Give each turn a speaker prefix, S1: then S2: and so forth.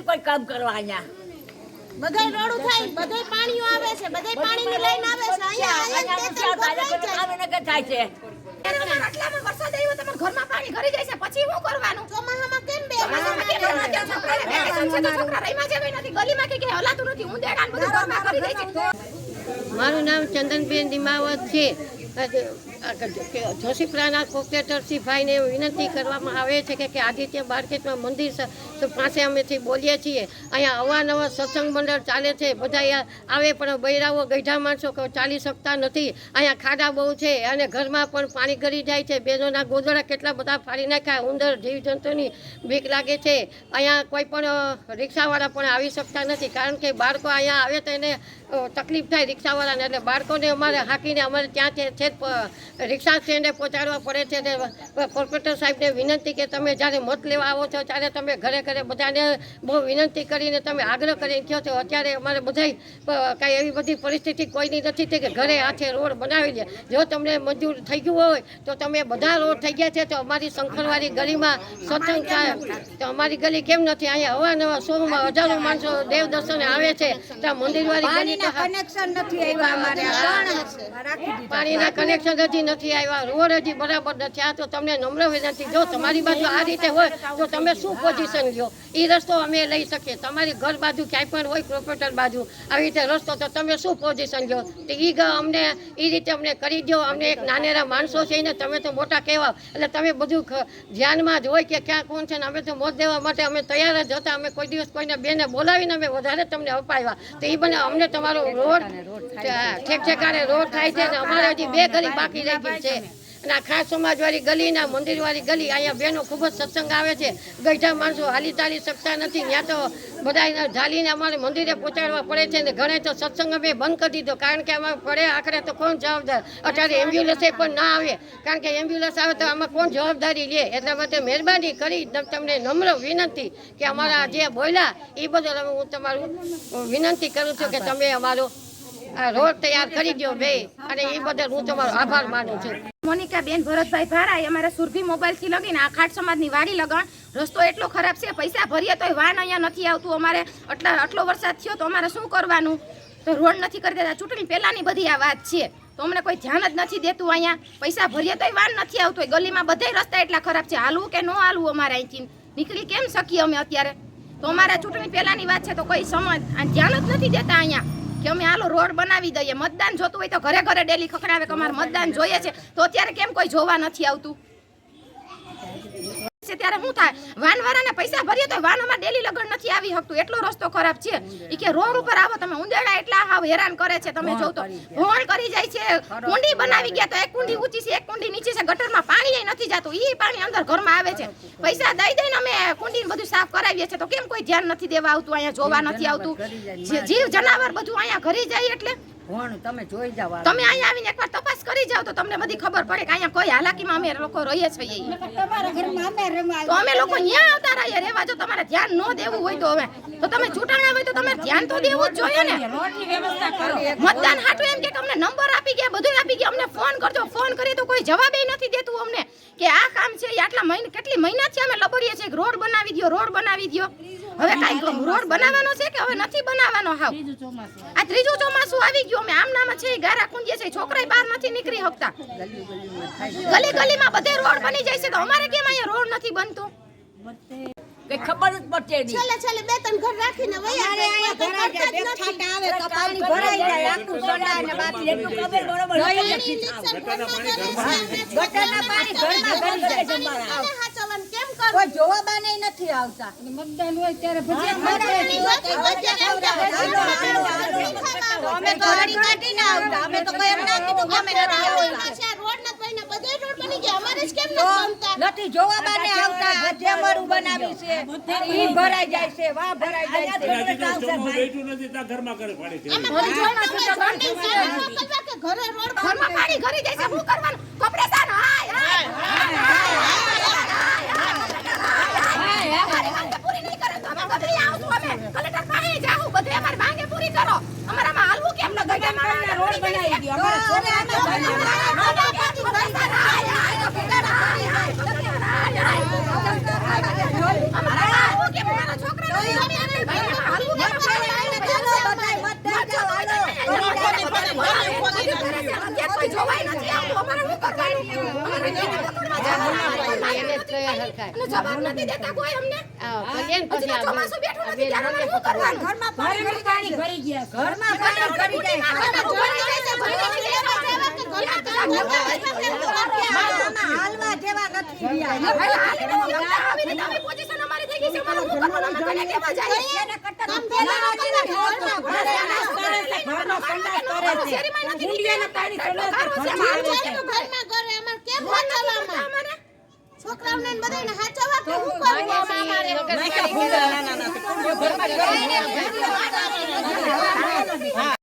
S1: નથી કોઈ કામ કરવા અહીંયા
S2: બધાય રોડું થાય, બધાય પાણીઓ આવે છે, બધાય પાણીની લાઈન આવે છે.
S1: અહીંયા થાય છે.
S3: આટલામાં વરસાદ આવ્યો તમારા ઘરમાં પાણી ઘરી જાય છે, પછી શું કરવાનું?
S2: ચોમાસામાં કેમ બે
S3: છોકરા રહીમાં જેવી નથી, ગલીમાં કે હલાતું નથી, ઊંધેડા ને બધું ઘરમાં કરી દે છે.
S4: મારું નામ ચંદનબેન દિમાવત છે. જોશીપુરાના કોર્પોરેટરશ્રીભાઈને વિનંતી કરવામાં આવે છે કે આદિત્ય માર્કેટમાં મંદિર પાસે અમેથી બોલીએ છીએ. અહીંયા અવારનવાર સત્સંગ મંડળ ચાલે છે, બધા આવે પણ બૈરાઓ ગઈઢા માણસો ચાલી શકતા નથી. અહીંયા ખાડા બહુ છે અને ઘરમાં પણ પાણી ગળી જાય છે. બહેનોના ગોદડા કેટલા બધા ફાડી નાખ્યા. ઉંદર જીવજંતુની બીક લાગે છે. અહીંયા કોઈ પણ રિક્ષાવાળા પણ આવી શકતા નથી, કારણ કે બાળકો અહીંયા આવે તો એને તકલીફ થાય રિક્ષાવાળાને, એટલે બાળકોને અમારે હાંકીને અમારે ત્યાં છે રિક્ષા સ્ટેન્ડે પહોંચાડવા પડે છે. અને કોર્પોરેટર સાહેબને વિનંતી કે તમે જ્યારે મત લેવા આવો છો ત્યારે તમે ઘરે ઘરે બધાને બહુ વિનંતી કરીને તમે આગ્રહ કરીને કહો છો. અત્યારે અમારે બધાય કાંઈ એવી બધી પરિસ્થિતિ કોઈની નથી કે ઘરે હાથે રોડ બનાવી દે. જો તમને મંજૂર થઈ ગયું હોય તો તમે બધા રોડ થઈ ગયા છે તો અમારી શંખરવાડી ગલીમાં સત્સંગ થાય તો અમારી ગલી કેમ નથી? અહીંયા અવારનવાર શોરૂમમાં હજારો માણસો દેવ દર્શને આવે છે. ત્યાં મંદિરવાળી ગલી પાણીના કનેક્શન હજી નથી આવ્યા, રોડ હજી બરાબર નથી. આ તો તમને નમ્ર વિનંતી, જો તમારી બાજુ આ રીતે હોય તો તમે શું પોઝિશન લ્યો? એ રસ્તો અમે લઈ શકીએ. તમારી ઘર બાજુ ક્યાંય પણ હોય કોર્પોરેટર બાજુ આવી રીતે રસ્તો, તો તમે શું પોઝિશન લ્યો? તો અમને એ રીતે અમને કરી દો. અમને એક નાનેરા માણસો છે ને તમે તો મોટા કહેવા, એટલે તમે બધું ધ્યાનમાં જ હોય કે ક્યાં કોણ છે ને અમે તો મત દેવા માટે અમે તૈયાર જ હતા. અમે કોઈ દિવસ કોઈને બેને બોલાવીને અમે વધારે તમને અપાવ્યા. તો એ બને અમને તમારો રોડ ઠેક ઠેકાણે રોડ થાય છે ને અમારે હજી 2 ગલી બાકી રહી ગઈ છે. અને આ ખાસ સમાજવાળી ગલી ના મંદિરવાળી ગલી, અહીંયા બહેનો ખૂબ જ સત્સંગ આવે છે. ગઈઢા માણસો હાલી ચાલી શકતા નથી, ત્યાં તો બધા ઝાલીને અમારે મંદિરે પહોંચાડવા પડે છે. ને ઘણે તો સત્સંગ અમે બંધ કરી દીધો, કારણ કે આમાં પડે આખરે તો કોણ જવાબદાર? અત્યારે એમ્બ્યુલન્સે પણ ના આવે, કારણ કે એમ્બ્યુલન્સ આવે તો આમાં કોણ જવાબદારી લે? એટલા માટે મહેરબાની કરી તમને નમ્ર વિનંતી કે અમારા જે બોલ્યા એ બદલ હું તમારું વિનંતી કરું છું કે તમે અમારો રોડ તૈયાર કરી દો બે, અને એ બદલ હું તમારો આભાર માનું છું.
S3: મોનિકા બેન ભરતભાઈ ભારાઈ, અમારે સુરભી મોબાઈલથી લગીને આ ખાટ સમાજની વાડી લગણ રસ્તો એટલો ખરાબ છે, પૈસા ભરીએ તોય વાન અહીંયા નથી આવતું. અમારે આટલો વરસાદ થયો તો અમારે શું કરવાનું? તો રોડ નથી કરી દેતા. ચૂંટણી પહેલાની બધી આ વાત છે, તો અમને કોઈ ધ્યાન જ નથી દેતું. અહીંયા પૈસા ભરીએ તોય વાન નથી આવતું. ગલીમાં બધા રસ્તા એટલા ખરાબ છે, હાલવું કે ન હાલવું અમારે અહીંથી નીકળી કેમ શકીએ અમે અત્યારે? તો અમારે ચૂંટણી પહેલાની વાત છે તો કોઈ સમજ ધ્યાન જ નથી દેતા અહીંયા કે અમે હાલો રોડ બનાવી દઈએ. મતદાન જોતું હોય તો ઘરે ઘરે ડેલી ખખડાવે કે અમારે મતદાન જોઈએ છે, તો અત્યારે કેમ કોઈ જોવા નથી આવતું? ત્યારે શું થાય? વાનવાળાને પૈસા ભરીએ તો વાનમાં ડેલી લગન નથી આવી શકતું, એટલો રસ્તો ખરાબ છે. એ કે રોડ ઉપર આવો તમે, ઉંદેડા એટલા હાવ હેરાન કરે છે. તમે જોવ તો ભોણ કરી જાય છે. કુંડી બનાવી ગયા તો એક કુંડી ઊંચી છે, એક કુંડી નીચે છે. ગટરમાં પાણી નથી જતું, એ પાણી અંદર ઘરમાં આવે છે. પૈસા દઈ દઈને અમે કુંડી બધું સાફ કરાવીએ છીએ, તો કેમ કોઈ ધ્યાન નથી દેવા આવતું? અહીંયા જોવા નથી આવતું. જીવ જનાવર બધું અહીંયા ઘરી જાય. એટલે
S1: તમે જોઈ જાવ,
S3: તમે અહીંયા આવીને એકવાર તપાસ કરી જાવ તો તમને બધી ખબર પડે કે અહીંયા કોઈ હાલાકીમાં અમે લોકો રહીએ છીએ. તો અમે લોકો અહીંયા આવતા રહીએ રહેવા. જો તમારે ધ્યાન ન દેવું હોય તો હવે તો તમે ચૂંટણા હોય તો તમે ધ્યાન તો દેવું જ જોઈએ ને. મતદાન હાટું એમ કે અમને નંબર આપી ગયા, બધું આપી ગયા, અમને ફોન કરજો. ફોન કરીએ તો કોઈ જવાબ નથી દેતું અમને કે આ કામ છે. આટલા કેટલી મહિનાથી અમે લબડીએ છીએ રોડ બનાવી દો, રોડ બનાવી દો. હવે કાંઈ રોડ બનાવવાનો છે કે હવે નથી બનાવવાનો? હાવ આ ત્રીજું ચોમાસું આવી ગયું. અમે આમ નામ છે ગારા કુંજીએ છે, છોકરાય બહાર નથી નીકળી શકતા. ગલી ગલીમાં બધે રોડ બની જાય છે, તો અમારે કેમ અહીંયા રોડ નથી બનતું?
S1: કે ખબર જ પડશે નહીં.
S2: છેલ્લે 2-3 ઘર રાખીને વયા જાય.
S1: છાટા આવે તો પાણી ભરાઈ જાય, આખું સોડા ને બાકી એટલું ખબર બરોબર નથી. ગટરના પાણી ઘરમાં ભરી જાય તમારા.
S2: હાચવન કેમ કરો?
S1: કોઈ જોવા બાને નથી આવતા.
S4: મતદાન હોય ત્યારે
S1: અમે તો ઘડી કાઢી ના આવતા. અમે તો કોઈ એમ ના કીધું કે અમે નથી આવતા.
S2: રોડ નથી બન્યા, બધે રોડ બની ગયા, અમારે જ કેમ નથી બનતા?
S1: નથી જોવા બાને આવતા. જે અમારું બનાવી છે ઈ ભરાઈ જાય છે, વાહ ભરાઈ જાય છે.
S5: ઘરમાં કરે પડે છે.
S2: ઘરે રોડ
S3: ઘરમાં પાણી ઘરી જાય છે, શું કરવાનું? કોર્પોરેશન હાય હાય પૂરી નહીં કરે તો અમે ગભરી આવશું. અમે કલેક્ટર પાસે જાવું, બધે અમારી માંગે પૂરી કરો. અમારામાં હાલવું કેમ ન ગઈ? રોડ બનાવી દો. અમારા હાલવું કેમ? મારા છોકરા જોવાય નથી આવતું. અમારે શું કરવાનું? અમારે કેને પકડવા જવાનું?
S4: એને જ કયા હરખાય.
S3: અને જવાબ નથી દેતા કોઈ અમને.
S4: કલ્યાણ
S3: હજી
S4: પછી
S3: તો ચોમાસું બેઠું નથી ત્યારે અમારે શું કરવાનું?
S1: ઘરમાં પાણી ભરી જાય છે. ઘરમાં પાણી ભરી જાય છે. હાલવા જેવા નથી રહ્યા.
S3: આવી પોઝિશન અમારી થઈ ગઈ છે. અમારે શું કરવાનું? અમે કોને કહેવા જઈએ?
S1: ઘરમાં સંડાસ કરે છે. ઊંડિયાના પાણી સંડાસ ઘરમાં આવે છે.
S2: ઘરમાં ઘરે અમારે કેમ વાંચવામાં છોકરાઓને ને બધાને હાચવવા કે શું કરવું અમારે
S4: નગરપાલિકા
S1: ના, ના, ના, ના. ઘરમાં